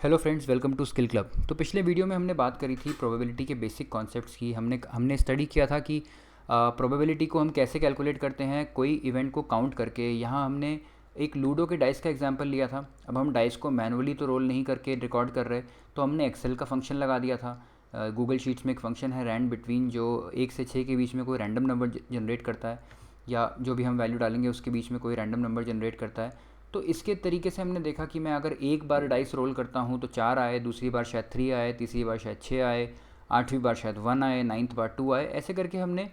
Hello friends, welcome to Skill Club. तो पिछले video में हमने बात करी थी प्रोबेबिलिटी के बेसिक कॉन्सेप्ट्स की। हमने स्टडी किया था कि प्रोबेबिलिटी को हम कैसे कैलकुलेट करते हैं कोई इवेंट को काउंट करके। यहाँ हमने एक लूडो के डाइस का एग्जांपल लिया था। अब हम डाइस को मैनुअली तो रोल नहीं करके रिकॉर्ड कर रहे, तो हमने एक्सेल का फंक्शन लगा दिया था। गूगल शीट्स में एक फंक्शन है रैंड बिटवीन, जो 1 से 6 के बीच में कोई रैंडम नंबर जनरेट करता है, या जो भी हम वैल्यू डालेंगे उसके बीच में कोई रैंडम नंबर जनरेट करता है। तो इसके तरीके से हमने देखा कि मैं अगर एक बार डाइस रोल करता हूँ तो 4 आए, दूसरी बार शायद 3 आए, तीसरी बार शायद 6 आए, 8वीं बार शायद 1 आए, 9th बार 2 आए। ऐसे करके हमने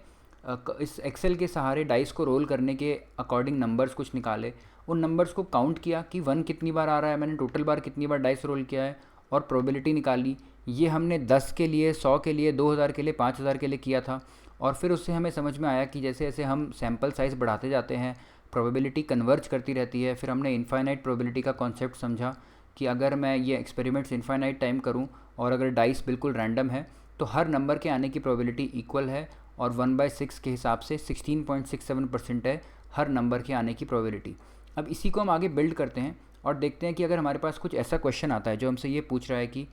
इस एक्सेल के सहारे डाइस को रोल करने के अकॉर्डिंग नंबर्स कुछ निकाले। उन नंबर्स को काउंट किया कि 1 कितनी बार आ रहा है, मैंने टोटल बार कितनी बार डाइस रोल किया है, और प्रोबेबिलिटी निकाली। ये हमने 10 के लिए, 100 के लिए, 2000 के लिए, 5000 के लिए किया था। और फिर उससे हमें समझ में आया कि जैसे जैसे हम सैम्पल साइज़ बढ़ाते जाते हैं, प्रोबेबिलिटी कन्वर्ज करती रहती है। फिर हमने इनफाइनाइट प्रोबेबिलिटी का कॉन्सेप्ट समझा कि अगर मैं ये एक्सपेरिमेंट्स इनफाइनाइट टाइम करूं और अगर डाइस बिल्कुल रैंडम है तो हर नंबर के आने की प्रोबेबिलिटी इक्वल है, और 1/6 के हिसाब से 16.67% है हर नंबर के आने की प्रोबेबिलिटी। अब इसी को हम आगे बिल्ड करते हैं और देखते हैं कि अगर हमारे पास कुछ ऐसा क्वेश्चन आता है जो हमसे ये पूछ रहा है कि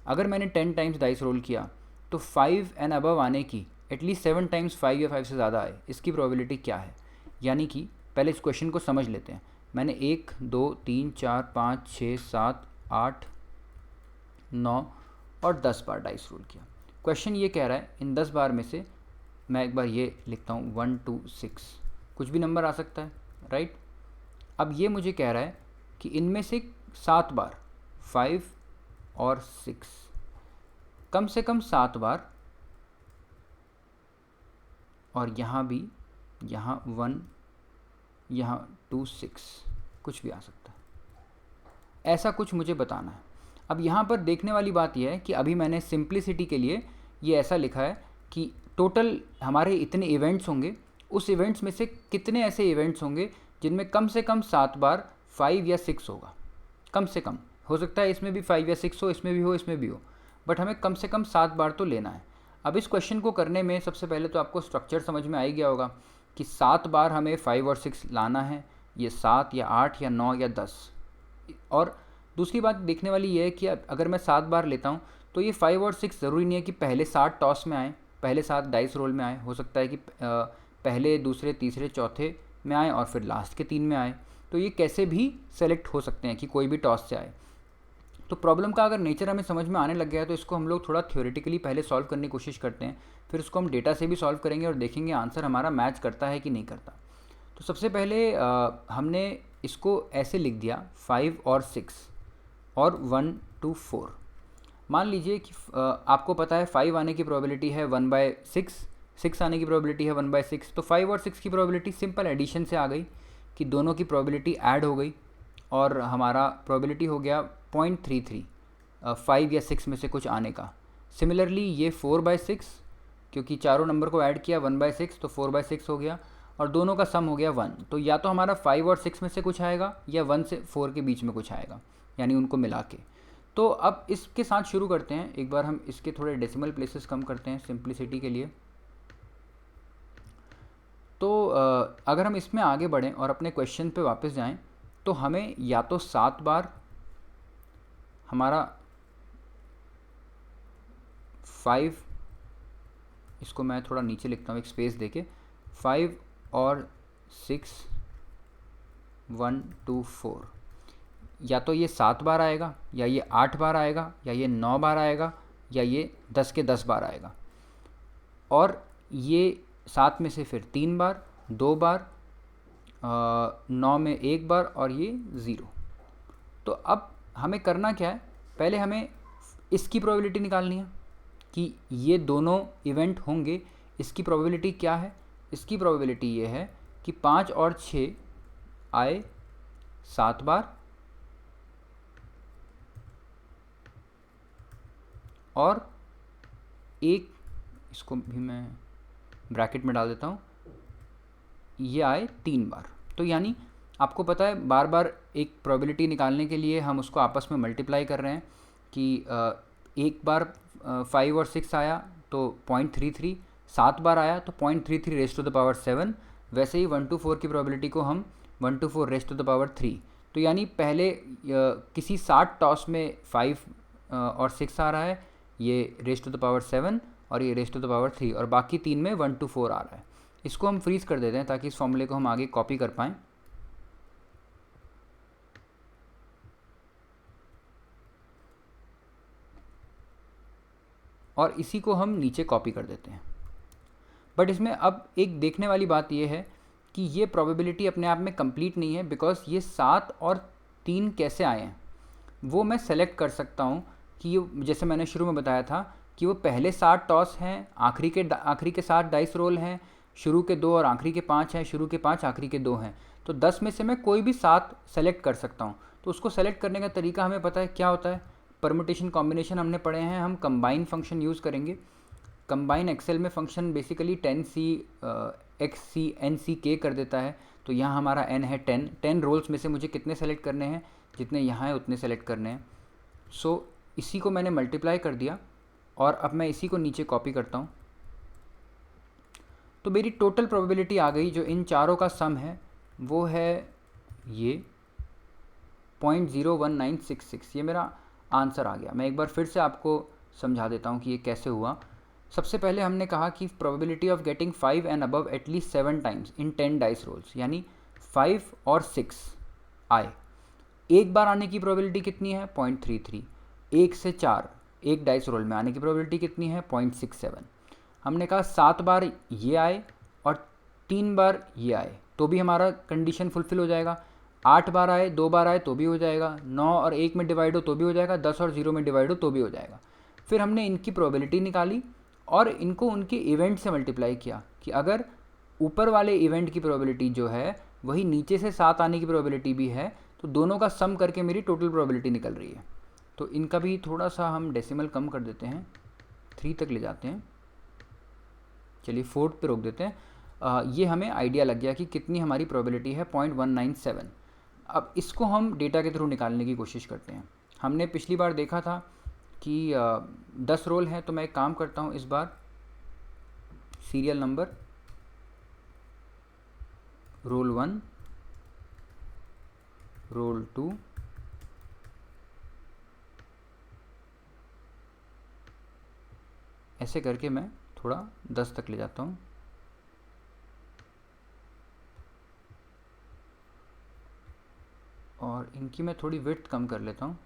अगर मैंने 10 टाइम्स डाइस रोल किया तो 5 एंड अबव आने की एटलीस्ट 7 टाइम्स 5 या 5 से ज़्यादा आए, इसकी प्रोबेबिलिटी क्या है। यानी कि पहले इस क्वेश्चन को समझ लेते हैं। मैंने 1 2 3 4 5 6 7 8 9 और 10 बार डाइस रोल किया। क्वेश्चन ये कह रहा है इन 10 बार में से, मैं एक बार ये लिखता हूँ 1 2 6, कुछ भी नंबर आ सकता है, राइट। अब ये मुझे कह रहा है कि इनमें से 7 बार 5 और 6, कम से कम 7 बार, और यहाँ भी, यहाँ 1, यहाँ 2 6, कुछ भी आ सकता है। ऐसा कुछ मुझे बताना है। अब यहाँ पर देखने वाली बात यह है कि अभी मैंने सिंप्लिसिटी के लिए ये ऐसा लिखा है कि टोटल हमारे इतने इवेंट्स होंगे, उस इवेंट्स में से कितने ऐसे इवेंट्स होंगे जिनमें कम से कम 7 बार 5 या 6 होगा। कम से कम हो सकता है इसमें भी 5 या 6 हो, इसमें भी हो, इसमें भी हो, बट हमें कम से कम 7 बार तो लेना है। अब इस क्वेश्चन को करने में सबसे पहले तो आपको स्ट्रक्चर समझ में आ ही गया होगा कि 7 बार हमें 5 और 6 लाना है, ये 7 या 8 या 9 या 10। और दूसरी बात देखने वाली ये है कि अगर मैं 7 बार लेता हूँ तो ये 5 और 6 ज़रूरी नहीं है कि पहले 7 टॉस में आए, पहले 7 डाइस रोल में आए। हो सकता है कि पहले, दूसरे, तीसरे, चौथे में आए और फिर लास्ट के 3 में आए। तो ये कैसे भी सेलेक्ट हो सकते हैं कि कोई भी टॉस से आए। तो प्रॉब्लम का अगर नेचर हमें समझ में आने लग गया है तो इसको हम लोग थोड़ा थ्योरेटिकली पहले सॉल्व करने की कोशिश करते हैं, फिर उसको हम डेटा से भी सॉल्व करेंगे और देखेंगे आंसर हमारा मैच करता है कि नहीं करता। तो सबसे पहले हमने इसको ऐसे लिख दिया 5 और 6 और 1 to 4। मान लीजिए कि आपको पता है 5 आने की प्रोबेबिलिटी है 1/6, 6 आने की प्रोबेबिलिटी है 1/6। तो 5 और 6 की प्रोबेबिलिटी सिंपल एडिशन से आ गई कि दोनों की प्रोबेबिलिटी ऐड हो गई और हमारा प्रोबेबिलिटी हो गया 0.33, 5 या 6 में से कुछ आने का। सिमिलरली ये 4/6, क्योंकि चारों नंबर को ऐड किया 1/6 तो 4/6 हो गया, और दोनों का सम हो गया 1। तो या तो हमारा 5 और 6 में से कुछ आएगा या 1 से 4 के बीच में कुछ आएगा, यानी उनको मिला के। तो अब इसके साथ शुरू करते हैं। एक बार हम इसके थोड़े डेसिमल प्लेसेस कम करते हैं सिंप्लिसिटी के लिए। तो अगर हम इसमें आगे बढ़ें और अपने क्वेश्चन पे वापस जाएं तो हमें या तो 7 बार हमारा 5, इसको मैं थोड़ा नीचे लिखता हूँ एक स्पेस देके, 5 और 6 1 2 4, या तो ये 7 बार आएगा, या ये 8 बार आएगा, या ये 9 बार आएगा, या ये 10 के 10 बार आएगा। और ये 7 में से फिर 3 बार, 2 बार, 9 में 1 बार, और ये 0। तो अब हमें करना क्या है, पहले हमें इसकी प्रोबेबिलिटी निकालनी है कि ये दोनों इवेंट होंगे। इसकी प्रोबेबिलिटी क्या है? इसकी प्रोबेबिलिटी ये है कि 5 और 6 आए 7 बार, और एक, इसको भी मैं ब्रैकेट में डाल देता हूँ, ये आए 3 बार। तो यानी आपको पता है बार बार एक प्रोबेबिलिटी निकालने के लिए हम उसको आपस में मल्टीप्लाई कर रहे हैं कि एक बार 5 और 6 आया तो 0.33, 7 बार आया तो 0.33 रेज़ टू द पावर 7। वैसे ही 1 to 4 की प्रोबेबिलिटी को हम 1 to 4 raise to the power 3, तो यानी पहले किसी 60 टॉस में 5 और 6 आ रहा है, ये रेज टू द पावर 7 और ये रेज टू द पावर 3, और बाकी 3 में 1 to 4 आ रहा है। इसको हम फ्रीज़ कर देते हैं ताकि इस फॉर्मूले को हम आगे कॉपी कर पाएँ। और इसी को हम नीचे कॉपी कर देते हैं। बट इसमें अब एक देखने वाली बात यह है कि ये प्रोबेबिलिटी अपने आप में कंप्लीट नहीं है, बिकॉज ये 7 और 3 कैसे आए हैं वो मैं सेलेक्ट कर सकता हूँ कि ये, जैसे मैंने शुरू में बताया था कि वो पहले 7 टॉस हैं, आखिरी के 7 डाइस रोल हैं, शुरू के 2 और आखिरी के 5 हैं, शुरू के 5 आखिरी के 2 हैं। तो 10 में से मैं कोई भी 7 सेलेक्ट कर सकता हूँ। तो उसको सेलेक्ट करने का तरीका हमें पता है क्या होता है, परमुटेशन कॉम्बिनेशन हमने पढ़े हैं, हम कंबाइन फंक्शन यूज़ करेंगे। कंबाइन एक्सेल में function basically 10c xc nc k कर देता है। तो यहाँ हमारा n है 10 रोल्स में से मुझे कितने सेलेक्ट करने हैं, जितने यहाँ हैं उतने सेलेक्ट करने हैं। सो इसी को मैंने मल्टीप्लाई कर दिया और अब मैं इसी को नीचे कॉपी करता हूँ। तो मेरी टोटल प्रोबेबिलिटी आ गई, जो इन चारों का सम है वो है ये 0.01966। ये मेरा आंसर आ गया। मैं एक बार फिर से आपको समझा देता हूँ कि ये कैसे हुआ। सबसे पहले हमने कहा कि probability of getting 5 and above at least 7 times in 10 dice rolls, यानी 5 और 6 आए। एक बार आने की प्रोबेबिलिटी कितनी है 0.33। 1 से 4 एक डाइस रोल में आने की प्रोबेबिलिटी कितनी है 0.67। हमने कहा 7 बार ये आए और 3 बार ये आए तो भी हमारा कंडीशन फुलफिल हो जाएगा। 8 बार आए, 2 बार आए तो भी हो जाएगा। 9 और 1 में डिवाइड हो तो भी हो जाएगा। 10 और 0 में डिवाइड हो तो भी हो जाएगा। फिर हमने इनकी प्रोबेबिलिटी निकाली और इनको उनके इवेंट से मल्टीप्लाई किया कि अगर ऊपर वाले इवेंट की प्रोबेबिलिटी जो है वही नीचे से 7 आने की प्रोबेबिलिटी भी है, तो दोनों का सम करके मेरी टोटल प्रोबेबिलिटी निकल रही है। तो इनका भी थोड़ा सा हम डेसिमल कम कर देते हैं, 3 तक ले जाते हैं। चलिए 4 पे रोक देते हैं। ये हमें आइडिया लग गया कि कितनी हमारी प्रोबेबिलिटी है 0.197। अब इसको हम डेटा के थ्रू निकालने की कोशिश करते हैं। हमने पिछली बार देखा था कि 10 रोल हैं, तो मैं एक काम करता हूँ, इस बार सीरियल नंबर रोल 1, रोल 2, ऐसे करके मैं थोड़ा 10 तक ले जाता हूँ। और इनकी मैं थोड़ी विड्थ कम कर लेता हूँ।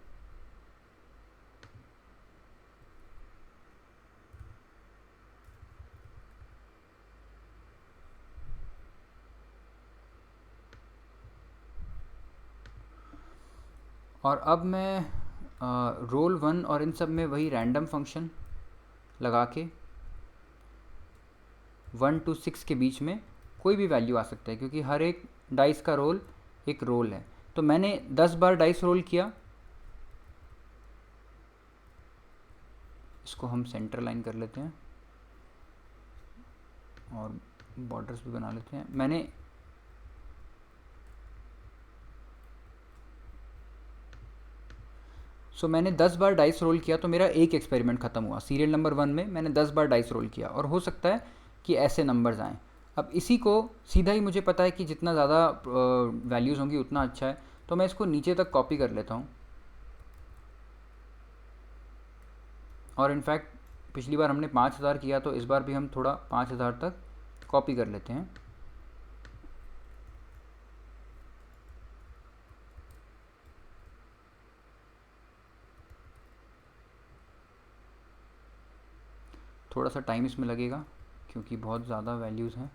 और अब मैं रोल 1 और इन सब में वही रैंडम फंक्शन लगा के 1 to 6 के बीच में कोई भी वैल्यू आ सकता है, क्योंकि हर एक डाइस का रोल एक रोल है। तो मैंने 10 बार डाइस रोल किया। इसको हम सेंटर लाइन कर लेते हैं और बॉर्डर्स भी बना लेते हैं। मैंने मैंने 10 बार डाइस रोल किया तो मेरा एक एक्सपेरिमेंट ख़त्म हुआ। सीरियल नंबर 1 में मैंने 10 बार डाइस रोल किया और हो सकता है कि ऐसे नंबर्स आएँ। अब इसी को सीधा ही मुझे पता है कि जितना ज़्यादा वैल्यूज़ होंगी उतना अच्छा है, तो मैं इसको नीचे तक कॉपी कर लेता हूँ। और इनफैक्ट पिछली बार हमने 5000 किया, तो इस बार भी हम थोड़ा 5000 तक कॉपी कर लेते हैं। थोड़ा सा टाइम इसमें लगेगा क्योंकि बहुत ज़्यादा वैल्यूज़ हैं।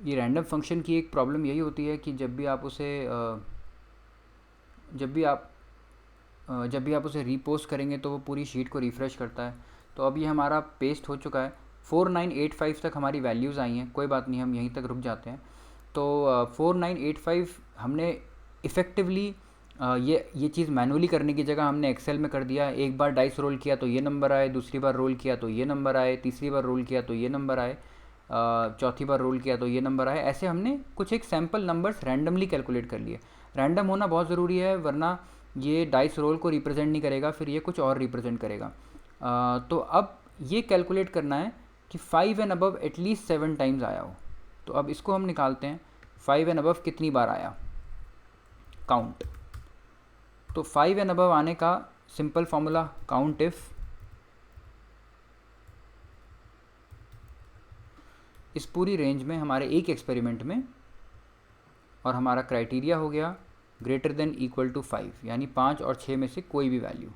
ये रैंडम फंक्शन की एक प्रॉब्लम यही होती है कि जब भी आप उसे रीपोस्ट करेंगे तो वो पूरी शीट को रिफ़्रेश करता है। तो अब ये हमारा पेस्ट हो चुका है। 4985 तक हमारी वैल्यूज़ आई हैं। कोई बात नहीं, हम यहीं तक रुक जाते हैं। तो 4985 हमने इफ़ेक्टिवली ये चीज़ मैनुअली करने की जगह हमने एक्सेल में कर दिया। एक बार डाइस रोल किया तो ये नंबर आए, दूसरी बार रोल किया तो ये नंबर आए, तीसरी बार रोल किया तो ये नंबर आए। चौथी बार रोल किया तो ये नंबर आया। ऐसे हमने कुछ एक सैम्पल नंबर्स रैंडमली कैलकुलेट कर लिए। रैंडम होना बहुत ज़रूरी है, वरना ये डाइस रोल को रिप्रेजेंट नहीं करेगा, फिर ये कुछ और रिप्रेजेंट करेगा। तो अब ये कैलकुलेट करना है कि 5 एंड अबव एटलीस्ट 7 टाइम्स आया हो। तो अब इसको हम निकालते हैं, 5 एंड अबव कितनी बार आया, काउंट। तो 5 एंड अबव आने का सिंपल फॉर्मूला, काउंट इफ़ इस पूरी रेंज में हमारे एक एक्सपेरिमेंट में, और हमारा क्राइटेरिया हो गया ग्रेटर देन इक्वल टू 5, यानी 5 और 6 में से कोई भी वैल्यू।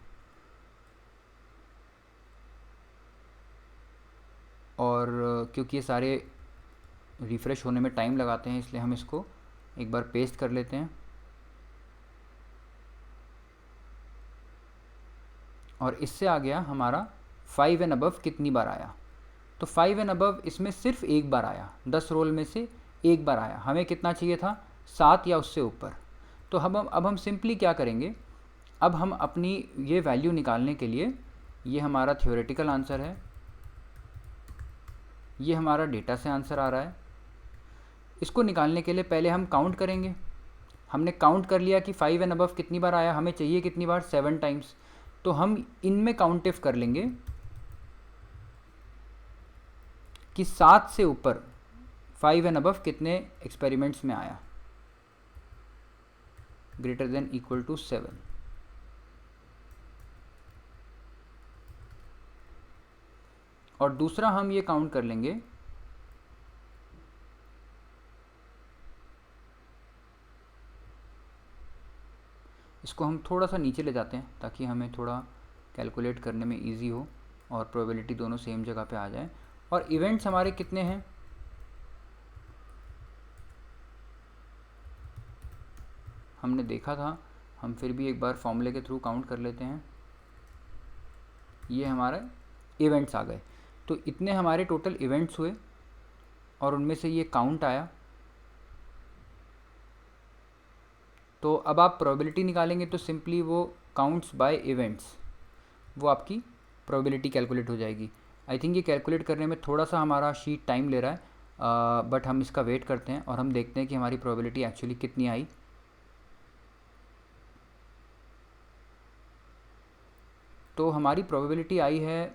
और क्योंकि ये सारे रिफ़्रेश होने में टाइम लगाते हैं, इसलिए हम इसको एक बार पेस्ट कर लेते हैं। और इससे आ गया हमारा 5 एंड अबव कितनी बार आया। तो 5 एंड अबव इसमें सिर्फ एक बार आया, 10 रोल में से एक बार आया। हमें कितना चाहिए था, 7 या उससे ऊपर। तो अब हम सिंपली क्या करेंगे, अब हम अपनी ये वैल्यू निकालने के लिए, ये हमारा थ्योरेटिकल आंसर है, ये हमारा डेटा से आंसर आ रहा है। इसको निकालने के लिए पहले हम काउंट करेंगे। हमने काउंट कर लिया कि 5 एंड अबव कितनी बार आया, हमें चाहिए कितनी बार, 7 टाइम्स। तो हम इनमें काउंट इफ कर लेंगे कि 7 से ऊपर 5 एंड अबव कितने एक्सपेरिमेंट्स में आया, ग्रेटर देन इक्वल टू 7। और दूसरा हम ये काउंट कर लेंगे इसको हम थोड़ा सा नीचे ले जाते हैं ताकि हमें थोड़ा कैलकुलेट करने में इजी हो और प्रोबेबिलिटी दोनों सेम जगह पे आ जाए। और इवेंट्स हमारे कितने हैं, हमने देखा था, हम फिर भी एक बार फॉर्मूले के थ्रू काउंट कर लेते हैं। ये हमारे इवेंट्स आ गए। तो इतने हमारे टोटल इवेंट्स हुए और उनमें से ये काउंट आया। तो अब आप प्रोबेबिलिटी निकालेंगे तो सिंपली वो काउंट्स बाय इवेंट्स, वो आपकी प्रोबेबिलिटी कैलकुलेट हो जाएगी। आई थिंक ये कैलकुलेट करने में थोड़ा सा हमारा शीट टाइम ले रहा है, बट हम इसका वेट करते हैं और हम देखते हैं कि हमारी प्रोबेबिलिटी एक्चुअली कितनी आई। तो हमारी प्रोबेबिलिटी आई है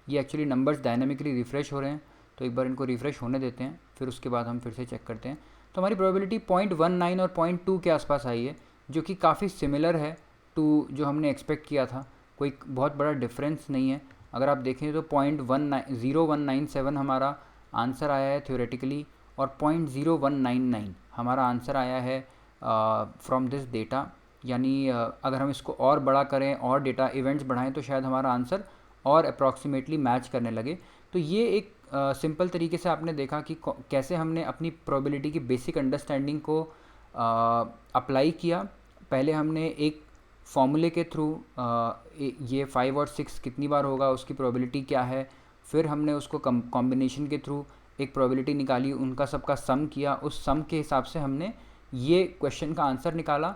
ये एक्चुअली नंबर्स डायनामिकली रिफ़्रेश हो रहे हैं, तो एक बार इनको रिफ़्रेश होने देते हैं, फिर उसके बाद हम फिर से चेक करते हैं। तो हमारी प्रोबेबिलिटी 0.19 और 0.2 के आसपास आई है, जो कि काफ़ी सिमिलर है टू जो हमने एक्सपेक्ट किया था। कोई बहुत बड़ा डिफरेंस नहीं है। अगर आप देखें तो 0.0197 हमारा आंसर आया है थ्योरेटिकली, और 0.0199 हमारा आंसर आया है फ्रॉम दिस डेटा। यानी अगर हम इसको और बड़ा करें और डेटा इवेंट्स बढ़ाएं तो शायद हमारा आंसर और अप्रॉक्सीमेटली मैच करने लगे। तो ये एक सिंपल तरीके से आपने देखा कि कैसे हमने अपनी प्रोबेबिलिटी की बेसिक अंडरस्टैंडिंग को अप्लाई किया। पहले हमने एक फॉर्मूले के थ्रू ये 5 और 6 कितनी बार होगा, उसकी प्रोबेबिलिटी क्या है, फिर हमने उसको कॉम्बिनेशन के थ्रू एक प्रोबेबिलिटी निकाली, उनका सबका सम किया, उस सम के हिसाब से हमने ये क्वेश्चन का आंसर निकाला।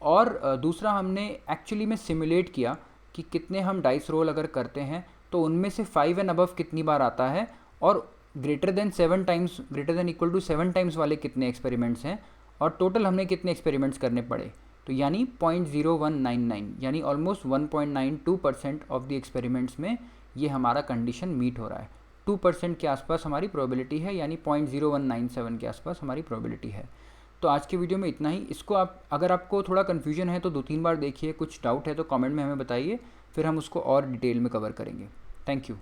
और दूसरा हमने एक्चुअली में सिमुलेट किया कि कितने हम डाइस रोल अगर करते हैं तो उनमें से 5 एंड अबव कितनी बार आता है, और greater than 7 times, greater than equal to 7 times वाले कितने एक्सपेरिमेंट्स हैं, और टोटल हमें कितने एक्सपेरिमेंट्स करने पड़े। तो यानी 0.0199, यानी ऑलमोस्ट 1.92% ऑफ द एक्सपेरिमेंट्स में ये हमारा कंडीशन मीट हो रहा है। 2% के आसपास हमारी प्रोबेबिलिटी है, यानी 0.0197 के आसपास हमारी प्रोबेबिलिटी है। तो आज के वीडियो में इतना ही। इसको आप, अगर आपको थोड़ा कन्फ्यूजन है तो 2-3 बार देखिए, कुछ डाउट है तो कमेंट में हमें बताइए, फिर हम उसको और डिटेल में कवर करेंगे। Thank you.